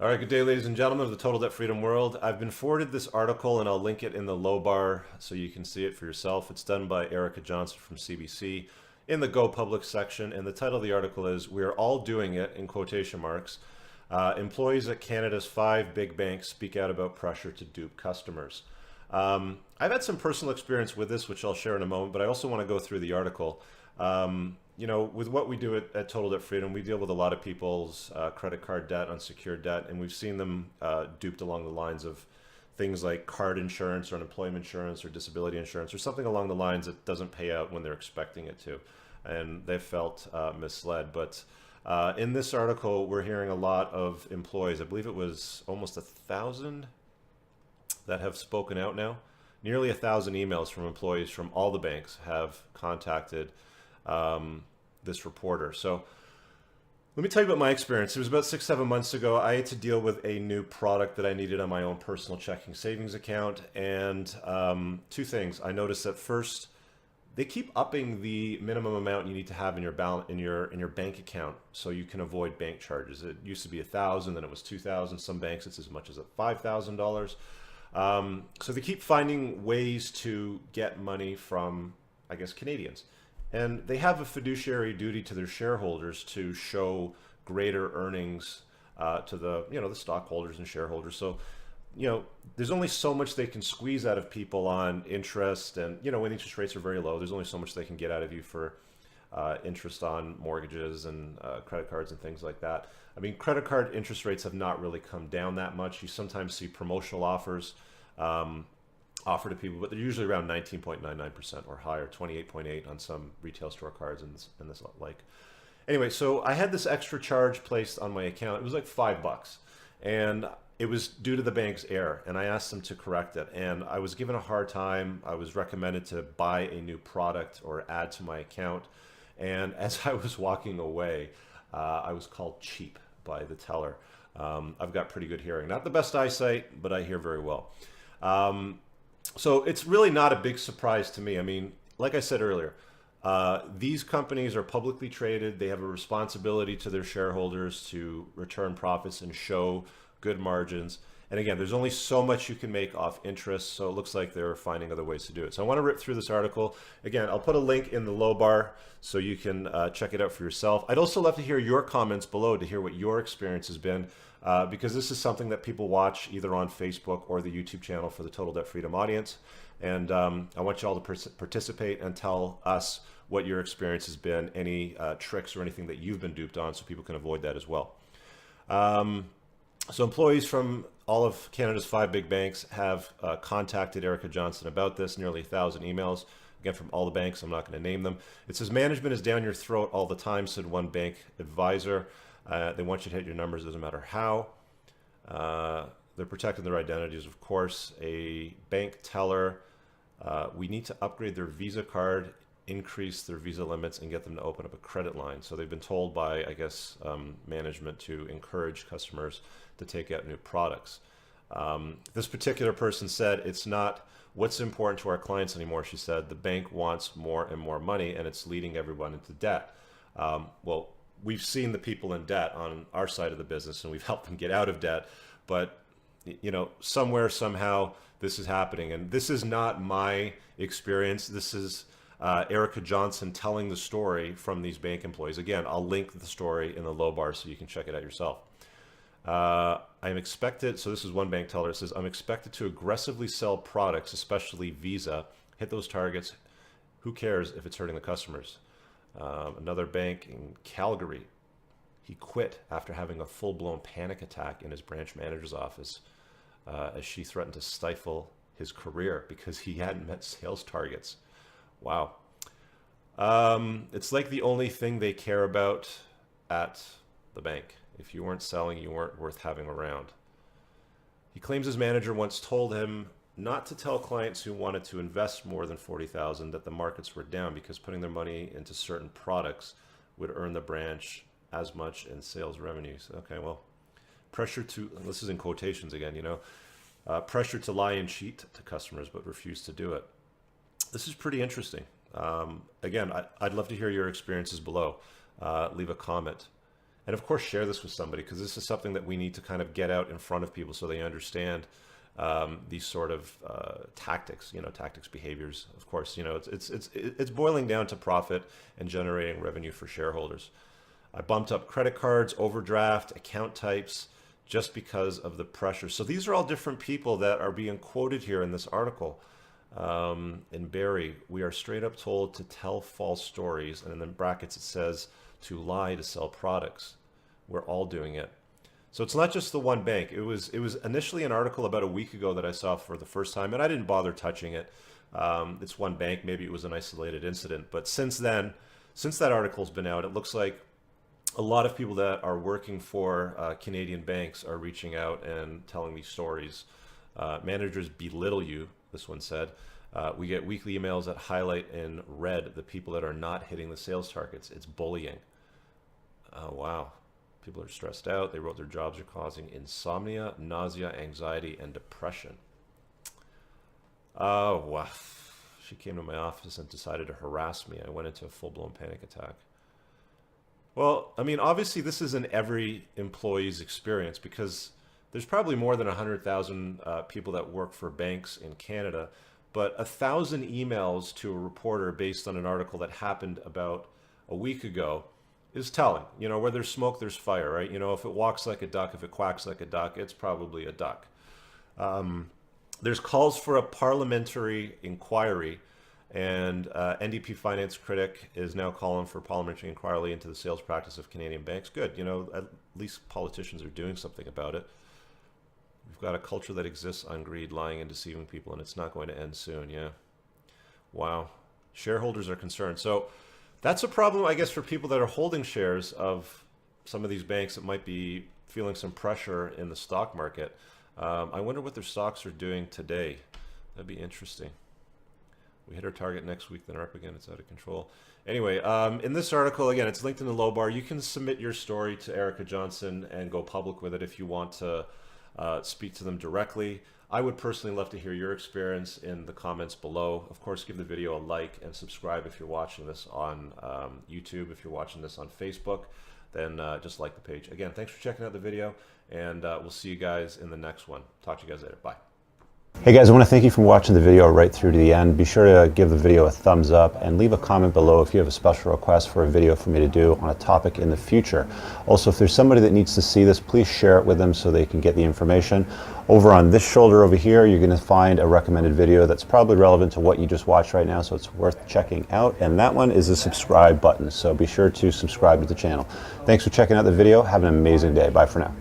All right, good day, ladies and gentlemen of the Total Debt Freedom world. I've been forwarded this article, and I'll link it in the low bar so you can see it for yourself. It's done by Erica Johnson from CBC in the Go Public section, and the title of the article is "We Are All Doing It," in quotation marks. Employees at Canada's 5 big banks speak out about pressure to dupe customers. I've had some personal experience with this, which I'll share in a moment, but I also want to go through the article. You know, with what we do at Total Debt Freedom, we deal with a lot of people's credit card debt, unsecured debt, and we've seen them duped along the lines of things like card insurance or unemployment insurance or disability insurance or something along the lines that doesn't pay out when they're expecting it to. And they've felt misled. But in this article, we're hearing a lot of employees. I believe it was almost 1,000 that have spoken out now. Nearly 1,000 emails from employees from all the banks have contacted this reporter. So let me tell you about my experience. It was about 6-7 months ago. I had to deal with a new product that I needed on my own personal checking savings account. And two things. I noticed that first, they keep upping the minimum amount you need to have in your balance in your bank account so you can avoid bank charges. It used to be 1,000, then it was 2,000. Some banks it's as much as $5,000. So they keep finding ways to get money from, I guess, Canadians. And they have a fiduciary duty to their shareholders to show greater earnings to the stockholders and shareholders. So, there's only so much they can squeeze out of people on interest, and when interest rates are very low, there's only so much they can get out of you for interest on mortgages and credit cards and things like that. I mean, credit card interest rates have not really come down that much. You sometimes see promotional offers offer to people, but they're usually around 19.99% or higher, 28.8 on some retail store cards and this like. Anyway, so I had this extra charge placed on my account. It was like $5, and it was due to the bank's error, and I asked them to correct it, and I was given a hard time. I was recommended to buy a new product or add to my account, and as I was walking away, I was called cheap by the teller. I've got pretty good hearing. Not the best eyesight, but I hear very well. So it's really not a big surprise to me. I mean, like I said earlier, these companies are publicly traded. They have a responsibility to their shareholders to return profits and show good margins. And again, there's only so much you can make off interest, so it looks like they're finding other ways to do it. So I want to rip through this article. Again, I'll put a link in the low bar so you can check it out for yourself. I'd also love to hear your comments below to hear what your experience has been, because this is something that people watch either on Facebook or the YouTube channel for the Total Debt Freedom audience. And I want you all to participate and tell us what your experience has been, any tricks or anything that you've been duped on, so people can avoid that as well. So employees from all of Canada's 5 big banks have contacted Erica Johnson about this, nearly 1,000 emails, again, from all the banks. I'm not going to name them. It says, "Management is down your throat all the time," said one bank advisor. They want you to hit your numbers, doesn't matter how. They're protecting their identities, of course. A bank teller, we need to upgrade their Visa card, increase their Visa limits, and get them to open up a credit line. So they've been told by, I guess, management to encourage customers to take out new products. This particular person said, "It's not what's important to our clients anymore," she said. "The bank wants more and more money, and it's leading everyone into debt." Well, we've seen the people in debt on our side of the business, and we've helped them get out of debt. But somewhere, somehow, this is happening. And this is not my experience. This is Erica Johnson telling the story from these bank employees. Again, I'll link the story in the low bar so you can check it out yourself. I'm expected, so this is one bank teller, it says, "I'm expected to aggressively sell products, especially Visa, hit those targets. Who cares if it's hurting the customers?" Another bank in Calgary, he quit after having a full-blown panic attack in his branch manager's office as she threatened to stifle his career because he hadn't met sales targets. Wow. It's like the only thing they care about at the bank. If you weren't selling, you weren't worth having around. He claims his manager once told him not to tell clients who wanted to invest more than $40,000 that the markets were down because putting their money into certain products would earn the branch as much in sales revenues. Okay, well, pressure to, and this is in quotations again, pressure to lie and cheat to customers but refuse to do it. This is pretty interesting. Again, I'd love to hear your experiences below. Leave a comment. And of course, share this with somebody, because this is something that we need to kind of get out in front of people so they understand these sort of tactics, tactics, behaviors. Of course, it's boiling down to profit and generating revenue for shareholders. I bumped up credit cards, overdraft, account types, just because of the pressure. So these are all different people that are being quoted here in this article. In Barry, we are straight up told to tell false stories, and in the brackets it says to lie to sell products. We're all doing it. So it's not just the one bank. It was initially an article about a week ago that I saw for the first time, and I didn't bother touching it. It's one bank. Maybe it was an isolated incident. But since then, since that article's been out, it looks like a lot of people that are working for Canadian banks are reaching out and telling these stories. Managers belittle you, this one said. We get weekly emails that highlight in red the people that are not hitting the sales targets. It's bullying. Oh, wow. People are stressed out. They wrote their jobs are causing insomnia, nausea, anxiety, and depression. Oh, wow. She came to my office and decided to harass me. I went into a full-blown panic attack. Well, I mean, obviously this isn't every employee's experience, because there's probably more than 100,000 people that work for banks in Canada, but 1,000 emails to a reporter based on an article that happened about a week ago is telling. Where there's smoke, there's fire, right? If it walks like a duck, if it quacks like a duck, it's probably a duck. There's calls for a parliamentary inquiry, and NDP finance critic is now calling for parliamentary inquiry into the sales practice of Canadian banks. Good. At least politicians are doing something about it. We've got a culture that exists on greed, lying, and deceiving people, and it's not going to end soon. Yeah. Wow. Shareholders are concerned. So that's a problem, I guess, for people that are holding shares of some of these banks that might be feeling some pressure in the stock market. I wonder what their stocks are doing today. That'd be interesting. We hit our target next week, then are up again. It's out of control. Anyway, in this article, again, it's linked in the low bar. You can submit your story to Erica Johnson and go public with it if you want to speak to them directly. I would personally love to hear your experience in the comments below. Of course, give the video a like and subscribe if you're watching this on YouTube. If you're watching this on Facebook, then just like the page. Again, thanks for checking out the video, and we'll see you guys in the next one. Talk to you guys later. Bye. Hey guys, I want to thank you for watching the video right through to the end. Be sure to give the video a thumbs up and leave a comment below if you have a special request for a video for me to do on a topic in the future. Also, if there's somebody that needs to see this, please share it with them so they can get the information. Over on this shoulder over here, you're going to find a recommended video that's probably relevant to what you just watched right now, so it's worth checking out. And that one is the subscribe button, so be sure to subscribe to the channel. Thanks for checking out the video. Have an amazing day. Bye for now.